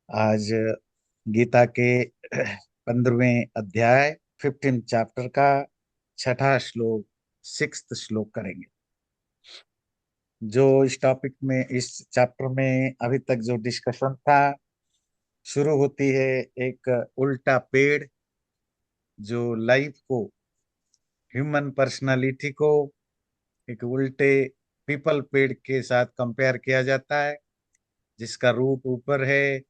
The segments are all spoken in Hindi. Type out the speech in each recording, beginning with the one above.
आज गीता के 15वें अध्याय 15 चैप्टर का छठा श्लोक, सिक्स्थ श्लोक करेंगे। जो इस टॉपिक में, इस चैप्टर में अभी तक जो डिस्कशन था, शुरू होती है एक उल्टा पेड़, जो लाइफ को, ह्यूमन पर्सनालिटी को एक उल्टे पीपल पेड़ के साथ कंपेयर किया जाता है, जिसका रूट ऊपर है,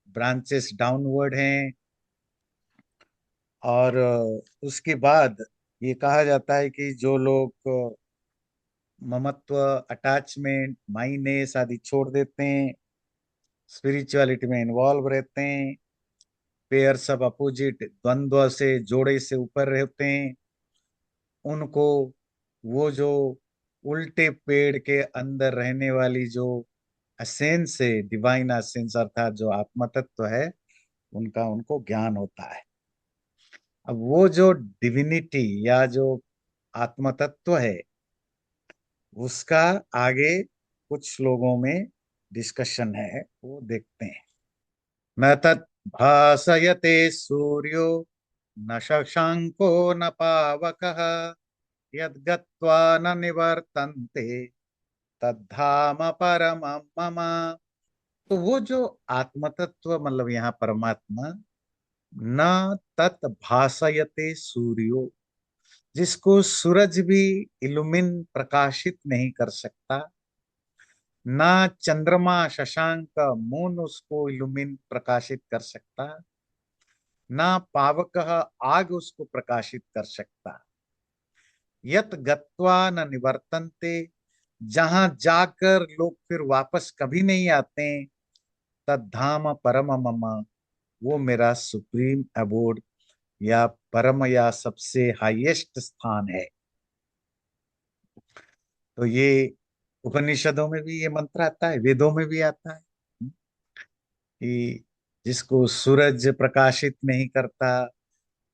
ब्रांचेस डाउनवर्ड हैं। और उसके बाद ये कहा जाता है कि जो लोग ममत्व, अटैचमेंट, माइनेस आदि छोड़ देते हैं, स्पिरिचुअलिटी में इन्वॉल्व रहते हैं, पेयर्स ऑफ अपोजिट, द्वंद्व से, जोड़े से ऊपर रहते हैं, उनको वो जो उल्टे पेड़ के अंदर रहने वाली जो असेंस है, डिवाइन असेंस अर्थात जो आत्म तत्व है, उनका उनको ज्ञान होता है। अब वो जो डिविनिटी या जो आत्म तत्व है, उसका आगे कुछ लोगों में डिस्कशन है, वो देखते हैं। न तत् भासयते सूर्यो न शशांको न पावकः यद्गत्वा न निवर्तन्ते तद्धाम परमं मम। तो वो जो आत्म तत्व, मतलब यहाँ परमात्मा, न तत् भासयते सूर्यो, जिसको सूरज भी इल्यूमिन, प्रकाशित नहीं कर सकता, ना चंद्रमा, शशांक, मून उसको इल्यूमिन, प्रकाशित कर सकता, ना पावक, आग उसको प्रकाशित कर सकता, यत गत्वा न निवर्तन्ते, जहां जाकर लोग फिर वापस कभी नहीं आते, तद्धाम परम मम, वो मेरा सुप्रीम अबोर्ड या परम या सबसे हाईएस्ट स्थान है। तो ये उपनिषदों में भी ये मंत्र आता है, वेदों में भी आता है कि जिसको सूरज प्रकाशित नहीं करता,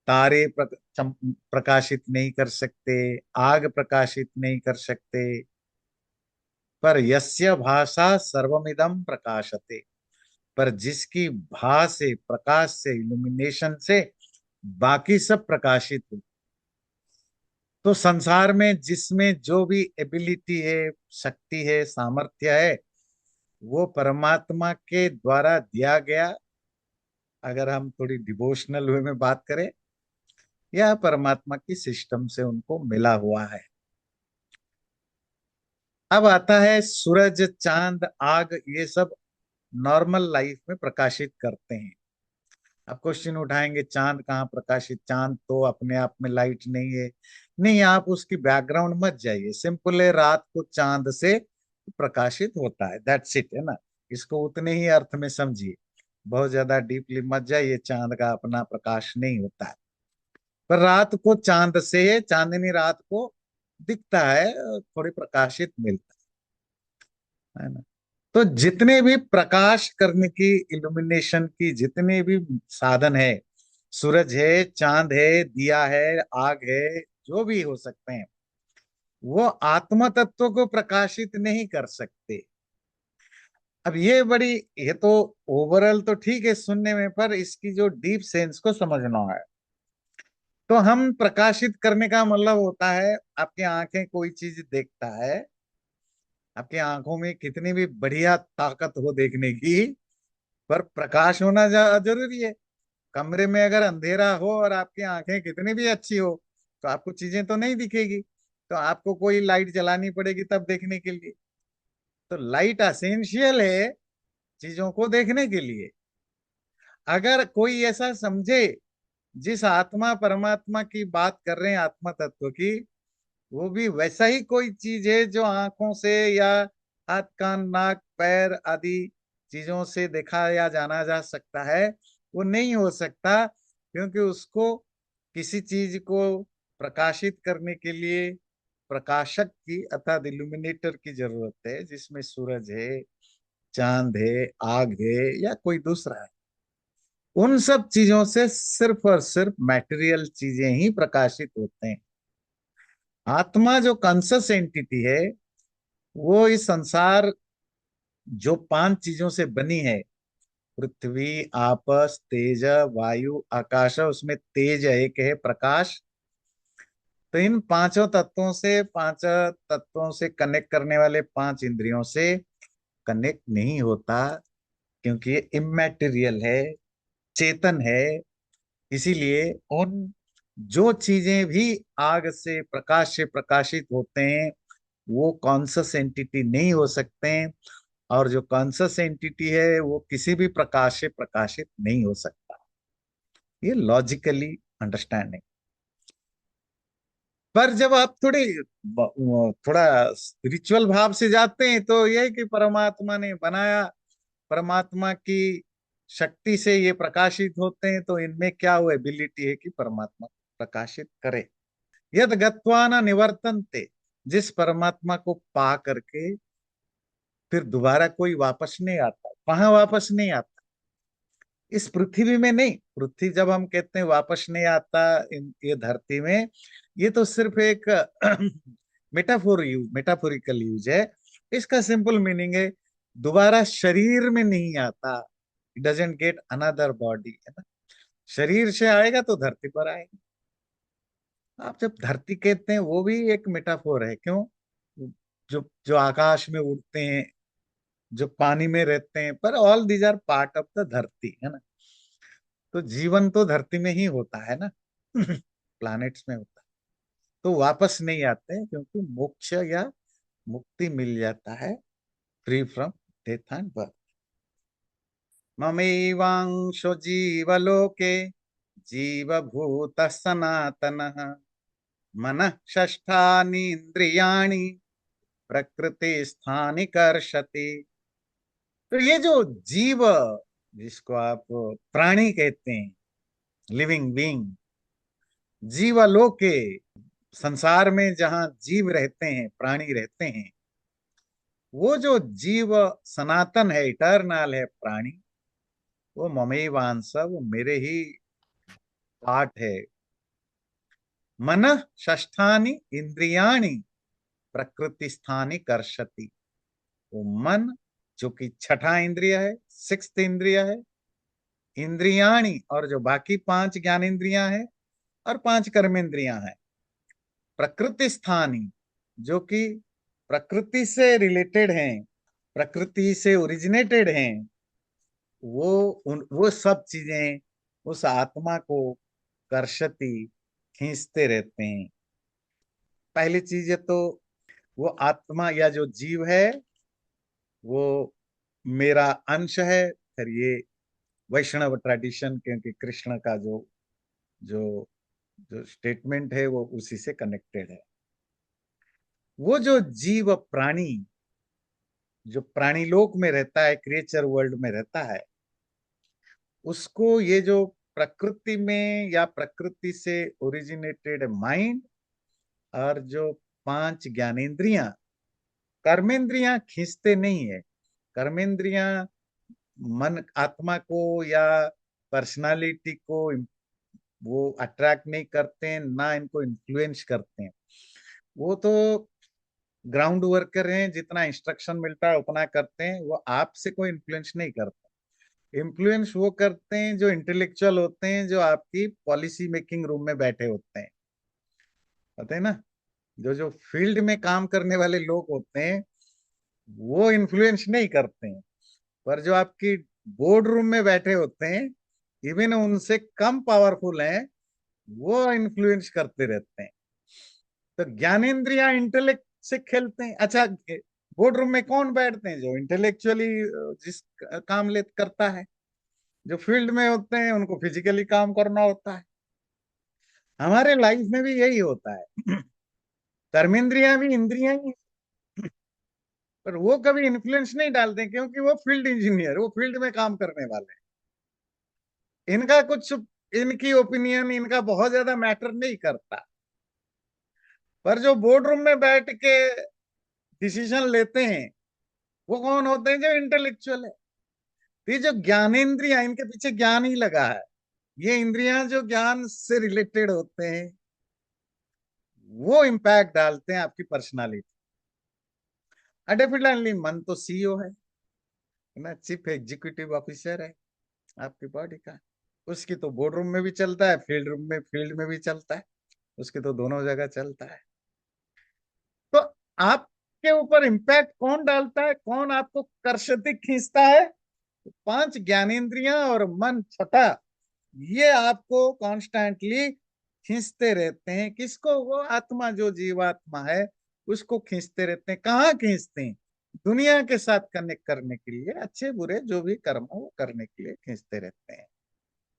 तारे प्रकाशित नहीं कर सकते, आग प्रकाशित नहीं कर सकते, पर यस्य भाषा सर्वमिदं प्रकाशते, पर जिसकी भा से, प्रकाश से, इल्यूमिनेशन से बाकी सब प्रकाशित हो। तो संसार में जिसमें जो भी एबिलिटी है, शक्ति है, सामर्थ्य है, वो परमात्मा के द्वारा दिया गया, अगर हम थोड़ी डिवोशनल वे में बात करें, या परमात्मा की सिस्टम से उनको मिला हुआ है। अब आता है सूरज, चांद, आग, ये सब नॉर्मल लाइफ में प्रकाशित करते हैं। अब क्वेश्चन उठाएंगे, चांद कहाँ प्रकाशित, चांद तो अपने आप में लाइट नहीं है। नहीं, आप उसकी बैकग्राउंड मत जाइए, सिंपल है, रात को चांद से प्रकाशित होता है, दैट्स इट, है ना। इसको उतने ही अर्थ में समझिए, बहुत ज्यादा डीपली मत जाइए, चांद का अपना प्रकाश नहीं होता है। पर रात को चांद से, चांदनी रात को दिखता है, थोड़ी प्रकाशित मिलता है ना। तो जितने भी प्रकाश करने की, इल्यूमिनेशन की जितने भी साधन है, सूरज है, चांद है, दिया है, आग है, जो भी हो सकते हैं, वो आत्म तत्व को प्रकाशित नहीं कर सकते। अब ये तो ओवरऑल तो ठीक है सुनने में, पर इसकी जो डीप सेंस को समझना है। तो हम प्रकाशित करने का मतलब होता है, आपकी आंखें कोई चीज देखता है, आपकी आंखों में कितनी भी बढ़िया ताकत हो देखने की, पर प्रकाश होना जरूरी है। कमरे में अगर अंधेरा हो और आपकी आंखें कितनी भी अच्छी हो, तो आपको चीजें तो नहीं दिखेगी, तो आपको कोई लाइट जलानी पड़ेगी तब देखने के लिए। तो लाइट असेंशियल है चीजों को देखने के लिए। अगर कोई ऐसा समझे, जिस आत्मा परमात्मा की बात कर रहे हैं, आत्मा तत्व की, वो भी वैसा ही कोई चीज है जो आंखों से या हाथ, कान, नाक, पैर आदि चीजों से देखा या जाना जा सकता है, वो नहीं हो सकता, क्योंकि उसको किसी चीज को प्रकाशित करने के लिए प्रकाशक की अर्थात इल्यूमिनेटर की जरूरत है, जिसमें सूरज है, चांद है, आग है, या कोई दूसरा है। उन सब चीजों से सिर्फ और सिर्फ मैटेरियल चीजें ही प्रकाशित होते हैं। आत्मा जो कॉन्शस एंटिटी है, वो इस संसार जो 5 चीजों से बनी है, पृथ्वी, आपस, तेज, वायु, आकाश, उसमें तेज एक है, प्रकाश। तो इन पांच तत्वों से कनेक्ट करने वाले पांच इंद्रियों से कनेक्ट नहीं होता, क्योंकि ये इमैटेरियल है, चेतन है। इसीलिए उन जो चीजें भी आग से, प्रकाश से प्रकाशित होते हैं, वो कॉन्शस एंटिटी नहीं हो सकते हैं। और जो कॉन्शस एंटिटी है वो किसी भी प्रकाश से प्रकाशित नहीं हो सकता। ये लॉजिकली अंडरस्टैंडिंग। पर जब आप थोड़ा स्पिरिचुअल भाव से जाते हैं तो यह है कि परमात्मा ने बनाया, परमात्मा की शक्ति से ये प्रकाशित होते हैं, तो इनमें क्या वो एबिलिटी है कि परमात्मा प्रकाशित करे। यद गत्वा न निवर्तन्ते, जिस परमात्मा को पा करके फिर दोबारा कोई वापस नहीं आता। वहां वापस नहीं आता, इस पृथ्वी में नहीं। पृथ्वी जब हम कहते हैं वापस नहीं आता ये धरती में, ये तो सिर्फ एक मेटाफोरिकल यूज है। इसका सिंपल मीनिंग है दोबारा शरीर में नहीं आता। डजेंट गेट अनदर बॉडी, है ना। शरीर से आएगा तो धरती पर आएगा। आप जब धरती कहते हैं वो भी एक मेटाफोर है। क्यों? जो जो आकाश में उड़ते हैं, जो पानी में रहते हैं, पर all these are part of the धरती, है ना। तो जीवन तो धरती में ही होता है ना, प्लैनेट्स में होता है। तो वापस नहीं आते हैं, क्योंकि मोक्ष या मुक्ति मिल जाता है, free from death and birth. ममैवांशो जीवलोके जीवभूत सनातनः मनः षष्ठानीन्द्रियाणि प्रकृति स्थानि कर्षति। तो ये जो जीव, जिसको आप प्राणी कहते हैं, लिविंग बीइंग, जीवलोके, संसार में जहां जीव रहते हैं, प्राणी रहते हैं, वो जो जीव सनातन है, इटर्नल है प्राणी, वो ममैवांश, वो मेरे ही पार्ट है। मन षष्ठानि इंद्रियाणि प्रकृति स्थानि कर्षति। वो मन, जो कि छठा इंद्रिय है, सिक्स्थ इंद्रिय है, इंद्रियाणि, और जो बाकी पांच ज्ञानेन्द्रियां हैं और पांच कर्मेंद्रियां हैं, प्रकृति स्थानी, जो कि प्रकृति से रिलेटेड हैं, प्रकृति से ओरिजिनेटेड हैं, वो सब चीजें उस आत्मा को कर्षति, खींचते रहते हैं। पहली चीज है तो वो आत्मा या जो जीव है वो मेरा अंश है। फिर ये वैष्णव ट्रेडिशन, क्योंकि कृष्ण का जो जो जो स्टेटमेंट है वो उसी से कनेक्टेड है। वो जो जीव प्राणी, जो प्राणी लोक में रहता है, क्रिएचर वर्ल्ड में रहता है, उसको ये जो प्रकृति में या प्रकृति से ओरिजिनेटेड माइंड और जो पांच ज्ञानेन्द्रियां, कर्मेंद्रियां खींचते नहीं है। कर्मेंद्रियां मन, आत्मा को या पर्सनालिटी को वो अट्रैक्ट नहीं करते हैं, ना इनको इन्फ्लुएंस करते हैं। वो तो ग्राउंड वर्कर हैं, जितना इंस्ट्रक्शन मिलता है उतना करते हैं। वो आपसे कोई इन्फ्लुएंस नहीं करते। इन्फ्लुएंस वो करते हैं जो इंटेलेक्चुअल होते हैं, जो आपकी पॉलिसी मेकिंग रूम में बैठे होते हैं, पता है ना। जो जो फील्ड में काम करने वाले लोग होते हैं वो इन्फ्लुएंस नहीं करते हैं। पर जो आपकी बोर्ड रूम में बैठे होते हैं, इवन उनसे कम पावरफुल हैं, वो इन्फ्लुएंस करते रहते हैं। तो ज्ञानेंद्रियां इंटेलेक्ट से खेलते हैं। अच्छा, बोर्ड रूम में कौन बैठते हैं? जो इंटेलेक्चुअली जिस काम ले करता है। जो फील्ड में होते हैं उनको फिजिकली काम करना होता है। हमारे लाइफ में भी यही होता है। कर्मेंद्रियां भी इंद्रियां ही हैं, पर वो कभी इन्फ्लुएंस नहीं डालते, क्योंकि वो फील्ड इंजीनियर, वो फील्ड में काम करने वाले हैं। इनका कुछ, इनकी ओपिनियन इनका बहुत ज्यादा मैटर नहीं करता। पर जो बोर्ड रूम में बैठ के डिसीजन लेते हैं, वो कौन होते हैं? जो इंटेलेक्चुअल है। तो ये जो ज्ञानेन्द्रियां, इनके पीछे ज्ञान ही लगा है। ये इंद्रियां जो ज्ञान से रिलेटेड होते हैं, वो इम्पैक्ट डालते हैं आपकी पर्सनालिटी। डेफिनेटली मन तो सीईओ है ना, चीफ एग्जीक्यूटिव ऑफिसर है। आपकी बॉडी का। उसकी तो बोर्ड रूम में भी चलता है, फील्ड में भी चलता है, उसकी तो दोनों जगह चलता है। तो आपके ऊपर इम्पैक्ट कौन डालता है, कौन आपको कर्षति खींचता है? पांच ज्ञानेंद्रियां और मन छठा, ये आपको कॉन्स्टेंटली खींचते रहते हैं। किसको? वो आत्मा, जो जीवात्मा है, उसको खींचते रहते हैं। कहाँ खींचते हैं? दुनिया के साथ कनेक्ट करने के लिए, अच्छे बुरे जो भी कर्म हो वो करने के लिए खींचते रहते हैं।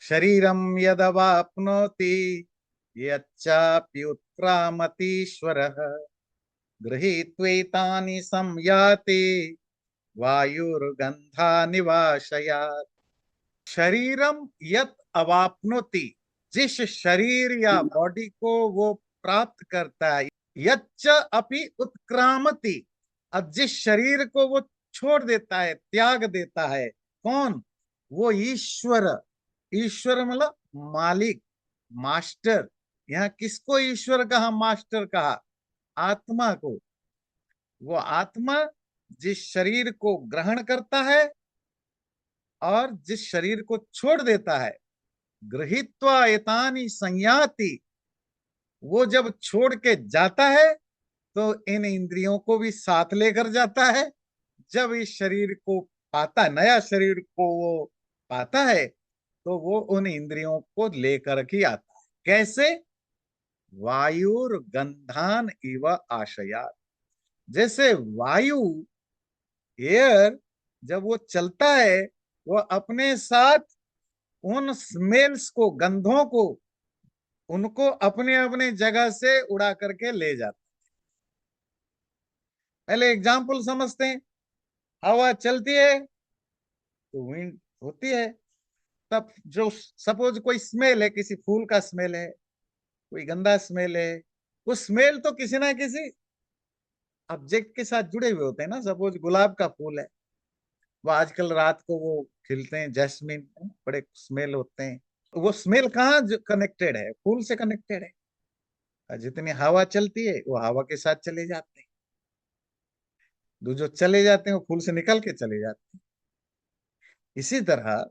शरीरम यदवाप्नोति यच्चाप्युत्क्रामतीश्वरः गृहीत्वैतानि संयाति वायुर्गंधा निवाशयात्। शरीरम यत अवाप्नोति, जिस शरीर या बॉडी को वो प्राप्त करता है, यच्च अपि उत्क्रामति, अब जिस शरीर को वो छोड़ देता है, त्याग देता है, कौन? वो ईश्वर। ईश्वर मतलब मालिक, मास्टर। यहाँ किसको ईश्वर कहा, मास्टर कहा? आत्मा को। वो आत्मा जिस शरीर को ग्रहण करता है और जिस शरीर को छोड़ देता है, गृहीत्वा एतानि संयाति, वो जब छोड़ के जाता है तो इन इंद्रियों को भी साथ लेकर जाता है। जब इस शरीर को पाता, नया शरीर को वो पाता है, तो वो उन इंद्रियों को लेकर के आता है। कैसे? वायुर गंधान इव आशयात। जैसे वायु, एयर, जब वो चलता है, वो अपने साथ उन स्मेल्स को, गंधों को, उनको अपने अपने जगह से उड़ा करके ले जाता। पहले एग्जाम्पल समझते हैं। हवा चलती है तो विंड होती है। तब जो, सपोज कोई स्मेल है, किसी फूल का स्मेल है, कोई गंदा स्मेल है, वो स्मेल तो किसी ना किसी ऑब्जेक्ट के साथ जुड़े हुए होते हैं ना। सपोज गुलाब का फूल है, वो आजकल रात को वो खिलते हैं, जैस्मिन, बड़े स्मेल होते हैं। वो स्मेल कहाँ कनेक्टेड है? फूल से कनेक्टेड है। और जितनी हवा चलती है वो हवा के साथ चले जाते हैं, जो चले जाते हैं वो फूल से निकल के चले जाते हैं। इसी तरह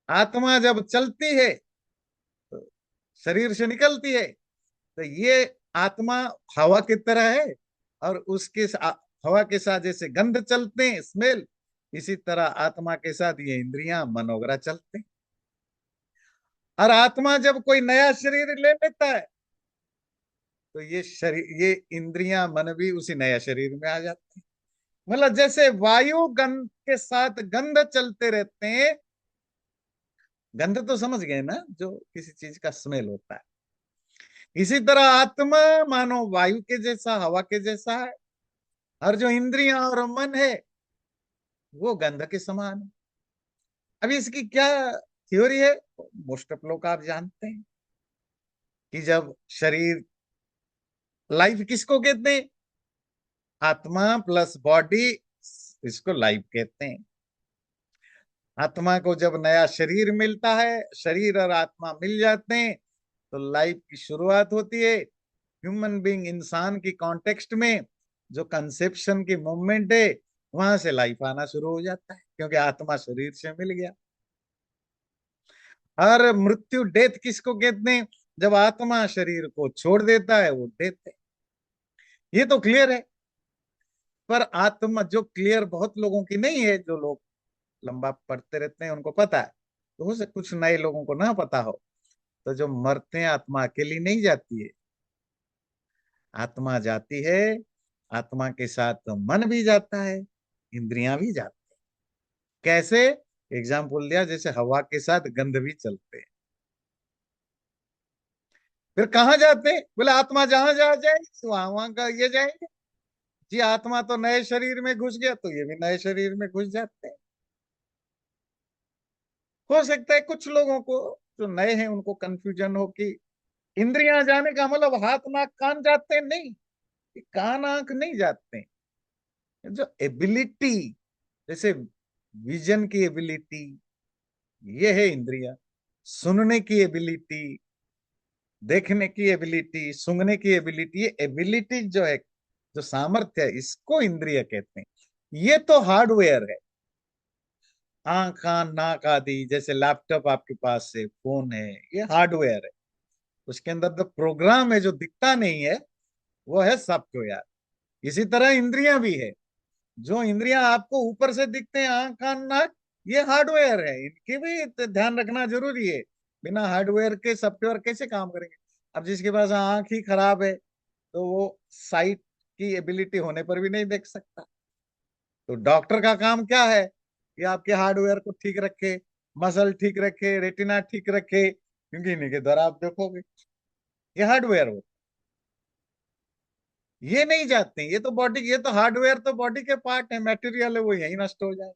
आत्मा जब चलती है तो शरीर से निकलती है, तो ये आत्मा हवा की तरह है। और हवा के साथ जैसे गंध चलते हैं, स्मेल, इसी तरह आत्मा के साथ ये इंद्रियां, मन वगैरह चलते हैं। और आत्मा जब कोई नया शरीर ले लेता है, तो ये शरीर, ये इंद्रियां, मन भी उसी नया शरीर में आ जाते हैं। मतलब जैसे वायु गंध के साथ गंध चलते रहते हैं। गंध तो समझ गए ना, जो किसी चीज का स्मेल होता है। इसी तरह आत्मा मानो वायु के जैसा, हवा के जैसा है। और जो इंद्रियां और मन है, वो गंध के समान है। अभी इसकी क्या थ्योरी है? मोस्ट ऑफ लोग आप जानते हैं कि जब शरीर, लाइफ किसको कहते हैं? आत्मा प्लस बॉडी, इसको लाइफ कहते हैं। आत्मा को जब नया शरीर मिलता है, शरीर और आत्मा मिल जाते हैं, तो लाइफ की शुरुआत होती है। ह्यूमन बीइंग, इंसान की कॉन्टेक्स्ट में जो कंसेप्शन की मूवमेंट है, वहां से लाइफ आना शुरू हो जाता है, क्योंकि आत्मा शरीर से मिल गया। और मृत्यु, डेथ किसको कहते हैं? जब आत्मा शरीर को छोड़ देता है, वो डेथ है। ये तो क्लियर है। पर आत्मा जो क्लियर बहुत लोगों की नहीं है, जो लोग लंबा पढ़ते रहते हैं उनको पता है, तो हो सकता कुछ नए लोगों को ना पता हो। तो जो मरते हैं, आत्मा अकेली नहीं जाती है, आत्मा जाती है, आत्मा के साथ मन भी जाता है, इंद्रियां भी जाती है। कैसे? एग्जाम्पल दिया, जैसे हवा के साथ गंध भी चलते हैं। फिर कहाँ जाते हैं? बोले आत्मा जहां जहां जाएगी वहां वहां का ये जाएंगे। जी, आत्मा तो नए शरीर में घुस गया, तो ये भी नए शरीर में घुस जाते हैं। हो सकता है कुछ लोगों को जो नए हैं उनको कंफ्यूजन हो कि इंद्रियां जाने का मतलब हाथ नाक कान जाते हैं। नहीं, कान आंख नहीं जाते हैं। जो एबिलिटी, जैसे विजन की एबिलिटी, ये है इंद्रिया। सुनने की एबिलिटी, देखने की एबिलिटी, सूंघने की एबिलिटी, ये एबिलिटी जो है, जो सामर्थ्य है, इसको इंद्रिय कहते हैं। ये तो हार्डवेयर है। आंख कान नाक आदि, जैसे लैपटॉप आपके पास है, फोन है, ये हार्डवेयर है। उसके अंदर जो प्रोग्राम है जो दिखता नहीं है, वो है सॉफ्टवेयर। इसी तरह इंद्रियां भी है। जो इंद्रियां आपको ऊपर से दिखते हैं, आंख कान नाक, ये हार्डवेयर है, इनकी भी ध्यान रखना जरूरी है। बिना हार्डवेयर के सॉफ्टवेयर कैसे काम करेंगे? अब जिसके पास आंख ही खराब है, तो वो साइट की एबिलिटी होने पर भी नहीं देख सकता। तो डॉक्टर का काम क्या है कि आपके हार्डवेयर को ठीक रखे, मसल ठीक रखे, रेटिना ठीक रखे, क्योंकि इन्हीं के द्वारा आप देखोगे। ये हार्डवेयर हो, ये नहीं जाते, ये तो बॉडी, ये तो हार्डवेयर तो बॉडी के पार्ट है, मटेरियल है, वो यही नष्ट हो जाए।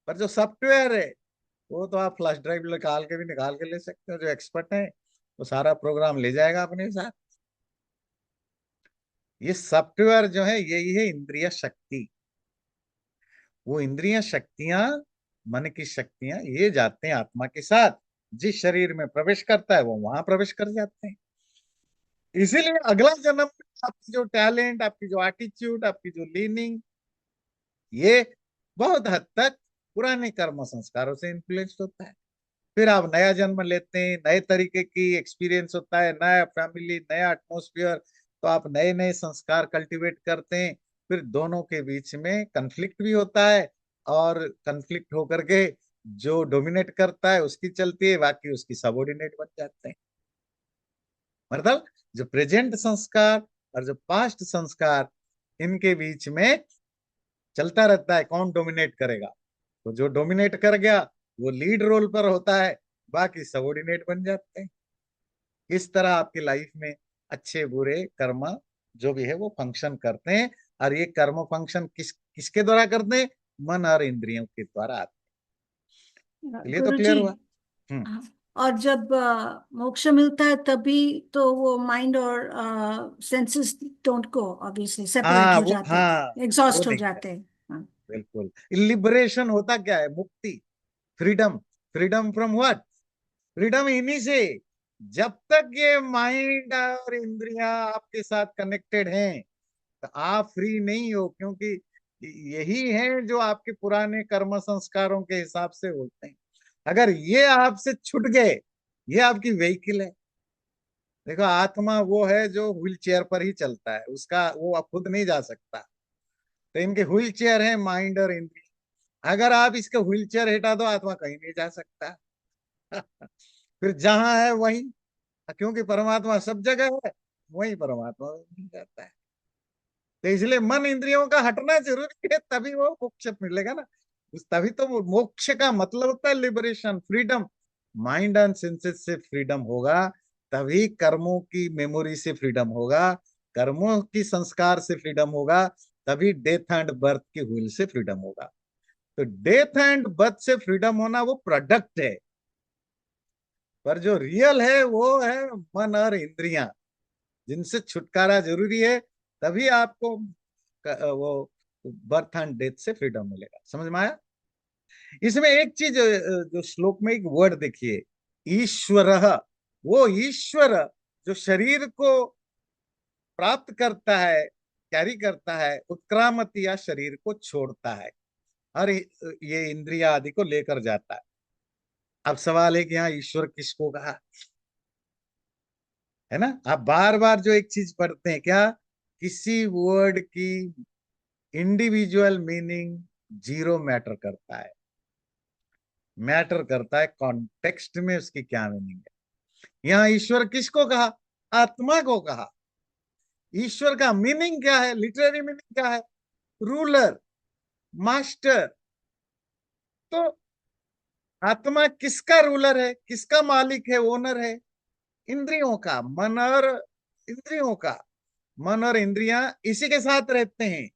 पर जो सॉफ्टवेयर है, वो तो आप फ्लैश ड्राइव निकाल के भी निकाल के ले सकते हो। जो एक्सपर्ट है वो सारा प्रोग्राम ले जाएगा अपने साथ। ये सॉफ्टवेयर जो है, यही है इंद्रिय शक्ति। वो इंद्रिय शक्तियां, मन की शक्तियां, ये जाते हैं आत्मा के साथ। जिस शरीर में प्रवेश करता है वो वहां प्रवेश कर जाते हैं। इसीलिए अगला जन्म में आपकी जो टैलेंट, आपकी जो एटीट्यूड, आपकी जो लीनिंग, ये बहुत हद तक पुराने कर्म संस्कारों से इन्फ्लुएंस होता है। फिर आप नया जन्म लेते हैं, नए तरीके की एक्सपीरियंस होता है, नया फैमिली, नया एटमोस्फियर, तो आप नए नए संस्कार कल्टीवेट करते हैं। फिर दोनों के बीच में कंफ्लिक्ट भी होता है, और कंफ्लिक्ट होकर के जो डोमिनेट करता है उसकी चलती है, बाकी उसकी सबॉर्डिनेट बन जाते हैं। मतलब जो प्रेजेंट संस्कार और जो पास्ट संस्कार, इनके बीच में चलता रहता है कौन डोमिनेट करेगा। तो जो डोमिनेट कर गया वो लीड रोल पर होता है, बाकी सबॉर्डिनेट बन जाते हैं। इस तरह आपकी लाइफ में अच्छे बुरे कर्म जो भी है वो फंक्शन करते हैं। और ये कर्म फंक्शन किसके द्वारा करते हैं? मन और इंद्रियों के द्वारा आते हैं। ये तो क्लियर गुरुजी। हुआ। हम्म। हाँ, और जब मोक्ष मिलता है तभी तो वो माइंड और senses don't go, obviously separate हाँ हो वो, जाते हैं, हाँ वो एग्जॉस्ट हो नहीं है। जाते हैं। हाँ। बिल्कुल। लिबरेशन होता क्या है? मुक्ति, freedom. Freedom from what? Freedom इन्हीं से। जब तक ये माइंड और इंद्रियां आपके साथ कनेक्टेड हैं, तो आप फ्री नहीं हो, क्योंकि यही है जो आपके पुराने कर्म संस्कारों के हिसाब से होते हैं। अगर ये आपसे छूट गए, ये आपकी व्हीकल है। देखो, आत्मा वो है जो व्हील चेयर पर ही चलता है, उसका वो अब खुद नहीं जा सकता। तो इनके व्हील चेयर है माइंड और इंद्रिय। अगर आप इसके व्हील चेयर हटा दो, आत्मा कहीं नहीं जा सकता। फिर जहां है वहीं, क्योंकि परमात्मा सब जगह है, वही परमात्मा मिल जाता है। तो इसलिए मन इंद्रियों का हटना जरूरी है, तभी वो मोक्ष मिलेगा ना। उस तभी तो वो मोक्ष का मतलब होता है liberation, freedom. Mind and senses से फ्रीडम होगा, तभी कर्मों की मेमोरी से फ्रीडम होगा, कर्मों की संस्कार से फ्रीडम होगा, तभी डेथ एंड बर्थ की व्हील से फ्रीडम होगा। तो डेथ एंड बर्थ से फ्रीडम होना वो प्रोडक्ट है, पर जो रियल है वो है मन और इंद्रियां, जिनसे छुटकारा जरूरी है। तभी आपको वो बर्थ एंड डेथ से फ्रीडम मिलेगा। समझ में आया? इसमें एक चीज, जो श्लोक में एक वर्ड देखिए, ईश्वर। वो ईश्वर जो शरीर को प्राप्त करता है, कैरी करता है, उत्क्रामत या शरीर को छोड़ता है, और ये इंद्रिया आदि को लेकर जाता है। अब सवाल है कि यहाँ ईश्वर किसको कहा? है ना? आप बार बार जो एक चीज पढ़ते हैं क्या, किसी वर्ड की इंडिविजुअल मीनिंग जीरो मैटर करता है। मैटर करता है कॉन्टेक्स्ट में उसकी क्या मीनिंग है। यहाँ ईश्वर किसको कहा? आत्मा को कहा। ईश्वर का मीनिंग क्या है? लिटरेरी मीनिंग क्या है? Ruler, master. तो आत्मा किसका रूलर है, किसका मालिक है, ओनर है? इंद्रियों का, मन और इंद्रियों का। मन और इंद्रियां इसी के साथ रहते हैं,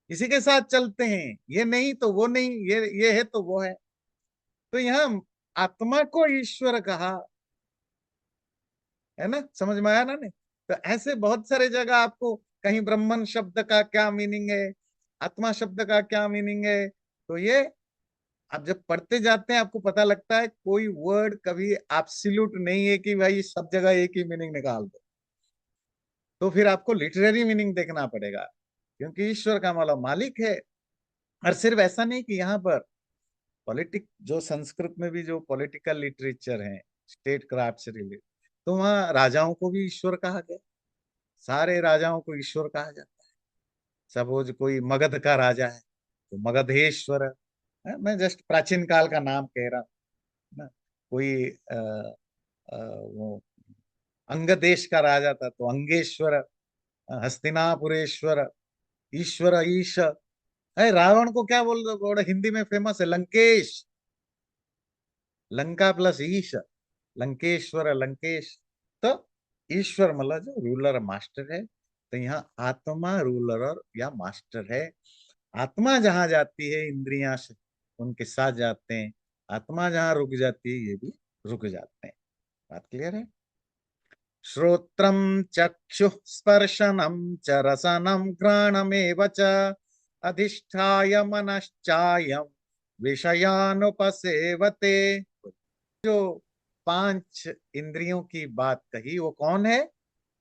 इसी के साथ चलते हैं। ये नहीं तो वो नहीं, ये है तो वो है। तो यहाँ आत्मा को ईश्वर कहा, है ना? समझ में आया ना? नहीं तो ऐसे बहुत सारे जगह आपको, कहीं ब्रह्मन शब्द का क्या मीनिंग है, आत्मा शब्द का क्या मीनिंग है, तो ये आप जब पढ़ते जाते हैं आपको पता लगता है कोई वर्ड कभी एब्सोल्यूट नहीं है कि भाई सब जगह एक ही मीनिंग निकाल दो। तो फिर आपको लिटरेरी मीनिंग देखना पड़ेगा, क्योंकि ईश्वर का मतलब मालिक है। और सिर्फ ऐसा नहीं कि यहाँ पर पॉलिटिक जो संस्कृत में भी जो पॉलिटिकल लिटरेचर है स्टेट क्राफ्ट से रिलेटेड, तो वहाँ राजाओं को भी ईश्वर कहा गया। सारे राजाओं को ईश्वर कहा जाता है। सपोज कोई मगध का राजा है तो मगधेश्वर है। मैं जस्ट प्राचीन काल का नाम कह रहा हूँ ना। कोई वो अंग देश का राजा था तो अंगेश्वर, हस्तिनापुरेश्वर, ईश्वर ईश। अरे रावण को क्या बोल हिंदी में फेमस है, लंकेश। लंका प्लस ईश, लंकेश्वर, लंकेश। तो ईश्वर मतलब जो रूलर मास्टर है। तो यहाँ आत्मा रूलर और या मास्टर है। आत्मा जहां जाती है इंद्रियां से उनके साथ जाते हैं। आत्मा जहां रुक जाती है ये भी रुक जाते हैं। बात क्लियर है। श्रोत्रम चक्षुः स्पर्शनम च रसनम घ्राणमेव च अधिष्ठाय मनश्चायं विषयानुपसेवते। जो पांच इंद्रियों की बात कही वो कौन है?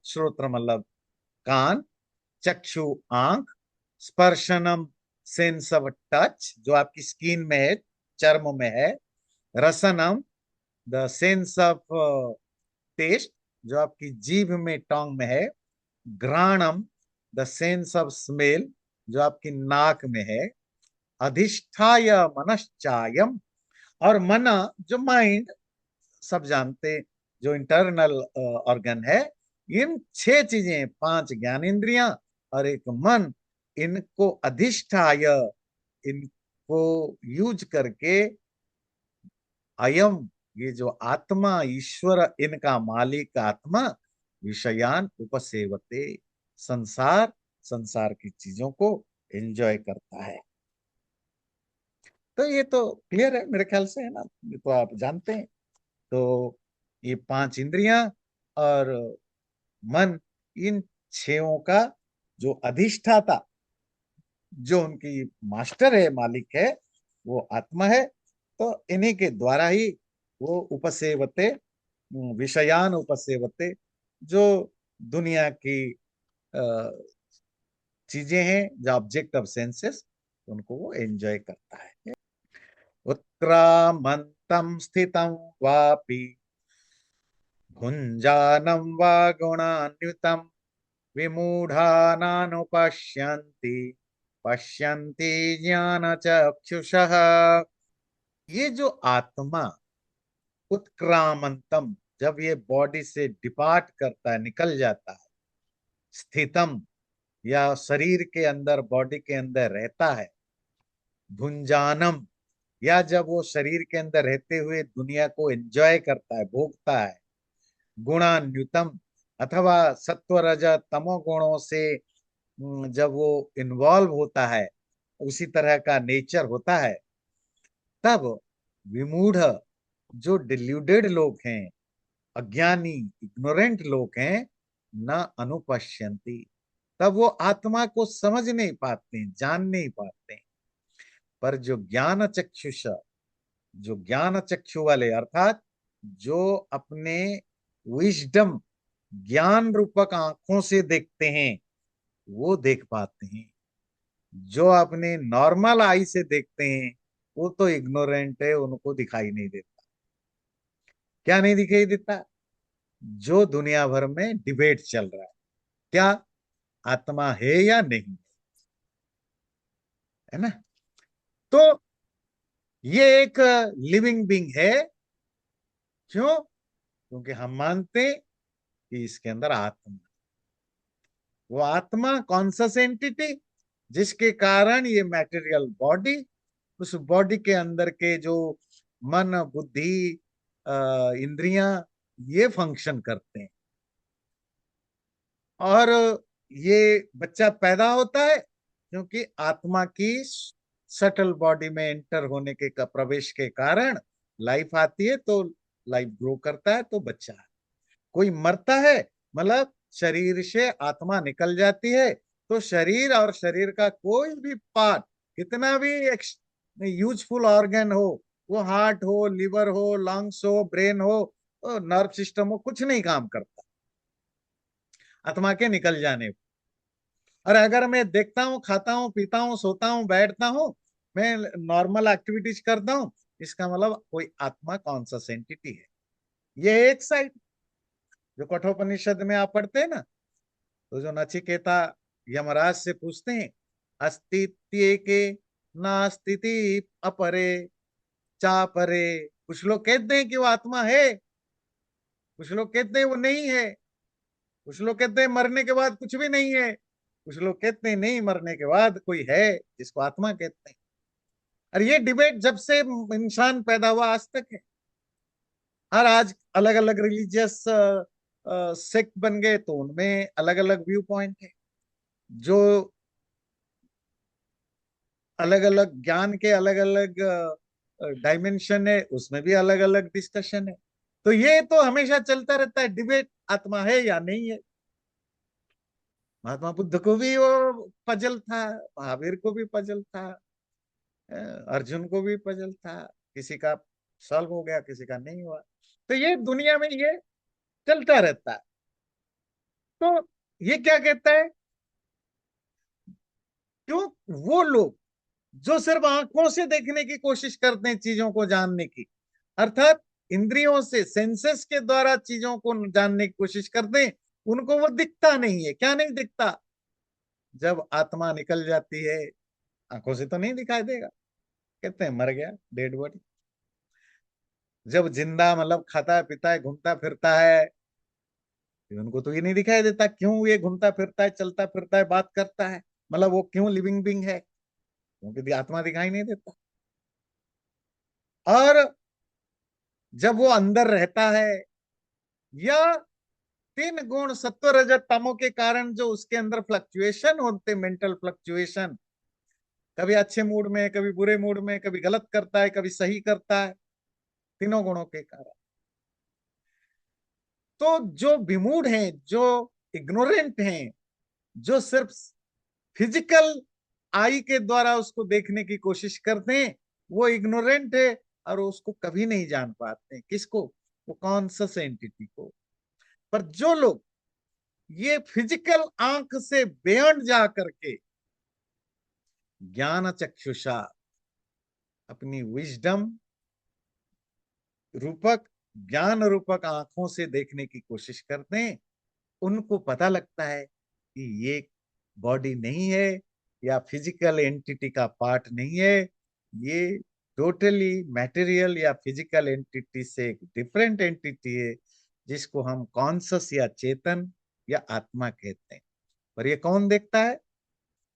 श्रोत्र मतलब कान, चक्षु आंख, स्पर्शनम सेंस ऑफ टच जो आपकी स्किन में है, चर्म में है, रसनम द सेंस ऑफ टेस्ट जो आपकी जीभ में टोंग में है, घ्राणम द सेंस ऑफ स्मेल जो आपकी नाक में है, अधिष्ठाय मनश्चायम और मन जो माइंड, सब जानते जो इंटरनल ऑर्गन है। इन छह चीजें, पांच ज्ञानेंद्रियां और एक मन, इनको अधिष्ठाय, इनको यूज करके अयम ये जो आत्मा ईश्वर इनका मालिक आत्मा विषयान उपसेवते, संसार संसार की चीजों को एंजॉय करता है। तो ये तो क्लियर है मेरे ख्याल से, है ना? ये तो आप जानते हैं। तो ये पांच इंद्रियां और मन, इन छयों का जो अधिष्ठाता, जो उनकी मास्टर है, मालिक है, वो आत्मा है। तो इन्हीं के द्वारा ही वो उपसेवते, विषयान उपसेवते, जो दुनिया की अ, चीजें हैं, जो ऑब्जेक्ट ऑफ सेंसेस, उनको वो एंजॉय करता है। उत्क्रामंतम स्थितम वापि भुञ्जानं वा गुणान्वितं विमूढानानुपश्यन्ति पश्यन्ति ज्ञानचक्षुषः। ये जो आत्मा उत्क्रामंतम, जब ये बॉडी से डिपार्ट करता है, निकल जाता है, स्थितम या शरीर के अंदर, बॉडी के अंदर रहता है, भुंजानम या जब वो शरीर के अंदर रहते हुए दुनिया को एंजॉय करता है, भोगता है, गुणान्युतम अथवा सत्व रज तमो गुणों से जब वो इन्वॉल्व होता है, उसी तरह का नेचर होता है, तब विमूढ़ जो डिल्यूडेड लोग हैं, अज्ञानी इग्नोरेंट लोग हैं, न अनुपश्यंती, तब वो आत्मा को समझ नहीं पाते, जान नहीं पाते। पर जो ज्ञान चक्षुष, जो ज्ञान चक्षु वाले, अर्थात जो अपने विजडम ज्ञान रूपक आंखों से देखते हैं, वो देख पाते हैं। जो अपने नॉर्मल आई से देखते हैं वो तो इग्नोरेंट है, उनको दिखाई नहीं देता। क्या नहीं दिखाई देता? जो दुनिया भर में डिबेट चल रहा है, क्या आत्मा है या नहीं, है ना? तो ये एक लिविंग बीइंग है। क्यों? क्योंकि हम मानते हैं कि इसके अंदर आत्मा, वो आत्मा कॉन्शस एंटिटी, जिसके कारण ये मैटेरियल बॉडी, उस बॉडी के अंदर के जो मन बुद्धि इंद्रियां, ये फंक्शन करते हैं। और ये बच्चा पैदा होता है क्योंकि आत्मा की सटल बॉडी में एंटर होने के प्रवेश के कारण लाइफ आती है, तो लाइफ ग्रो करता है, तो बच्चा है। कोई मरता है मतलब शरीर से आत्मा निकल जाती है, तो शरीर और शरीर का कोई भी पार्ट, कितना भी यूजफुल ऑर्गन हो, वो हार्ट हो, लिवर हो, लंग्स हो, ब्रेन हो, नर्व सिस्टम हो, कुछ नहीं काम करता आत्मा के निकल जाने पर। और अगर मैं देखता हूँ, खाता हूँ, पीता हूँ, सोता हूँ, बैठता हूँ, मैं नॉर्मल एक्टिविटीज करता हूँ, इसका मतलब कोई आत्मा कॉन्शस एंटिटी है। ये एक साइड। जो कठोपनिषद में आप पढ़ते हैं ना, तो जो नचिकेता यमराज से पूछते हैं, अस्तित्व के नास्तिति अपरे चा परे। कुछ लोग कहते हैं कि वो आत्मा है, कुछ लोग कहते हैं वो नहीं है, कुछ लोग कहते हैं मरने के बाद कुछ भी नहीं है, कुछ लोग कहते हैं नहीं, मरने के बाद कोई है जिसको आत्मा कहते हैं। और ये डिबेट जब से इंसान पैदा हुआ आज तक है। और आज अलग अलग रिलीजियस सेक्ट बन गए, तो उनमें अलग अलग व्यू पॉइंट है। जो अलग अलग ज्ञान के अलग अलग डायमेंशन है, उसमें भी अलग अलग डिस्कशन है। तो ये तो हमेशा चलता रहता है डिबेट, आत्मा है या नहीं है। महात्मा बुद्ध को भी वो पजल था, महावीर को भी पजल था, अ, अर्जुन को भी पजल था। किसी का सॉल्व हो गया, किसी का नहीं हुआ। तो ये दुनिया में ये चलता रहता है। तो ये क्या कहता है, क्यों वो लोग जो सिर्फ आंखों से देखने की कोशिश करते हैं चीजों को जानने की, अर्थात इंद्रियों से, सेंसेस के द्वारा चीजों को जानने की कोशिश करते हैं, उनको वो दिखता नहीं है। क्या नहीं दिखता? जब आत्मा निकल जाती है, आंखों से तो नहीं दिखाई देगा, कहते हैं मर गया, डेड बॉडी। जब जिंदा मतलब खाता है पीता है घूमता फिरता है, फिर उनको तो ये नहीं दिखाई देता क्यों ये घूमता फिरता है, चलता फिरता है, बात करता है, मतलब वो क्यों लिविंग बींग है, क्योंकि आत्मा दिखाई नहीं देता। और जब वो अंदर रहता है, या तीन गुण सत्व रजत तमो के कारण जो उसके अंदर फ्लक्चुएशन होते, मेंटल फ्लक्चुएशन, कभी अच्छे मूड में, कभी बुरे मूड में, कभी गलत करता है, कभी सही करता है, तीनों गुणों के कारण। तो जो विमूढ़ हैं, जो इग्नोरेंट हैं, जो सिर्फ फिजिकल आई के द्वारा उसको देखने की कोशिश करते हैं, वो इग्नोरेंट है, और उसको कभी नहीं जान पाते हैं। किसको? वो कॉन्शस एंटिटी को। पर जो लोग ये फिजिकल आंख से बेयॉन्ड जा करके ज्ञान चक्षुषा, अपनी विजडम रूपक, ज्ञान रूपक आंखों से देखने की कोशिश करते हैं, उनको पता लगता है कि ये बॉडी नहीं है, या फिजिकल एंटिटी का पार्ट नहीं है, ये टोटली मैटेरियल या फिजिकल एंटिटी से एक डिफरेंट एंटिटी है, जिसको हम कॉन्शस या चेतन या आत्मा कहते हैं। पर ये कौन देखता है?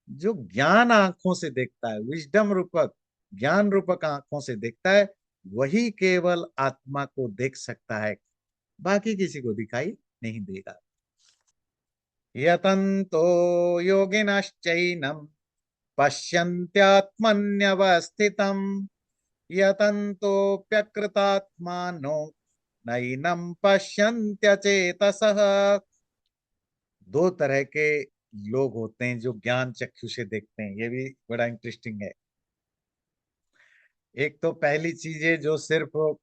जो ज्ञान आंखों से देखता है, विजडम रूपक, ज्ञान रूपक आंखों से देखता है, वही केवल आत्मा को देख सकता है, बाकी किसी को दिखाई नहीं देगा। यतन्तो योगिनश्चैनं पश्यन्त्यात्मन्यवस्थितं यतन्तोऽप्यकृतात्मानो नैनं पश्यन्त्यचेतसः। दो तरह के लोग होते हैं जो ज्ञान चक्षु से देखते हैं, ये भी बड़ा इंटरेस्टिंग है। एक तो पहली चीज है जो सिर्फ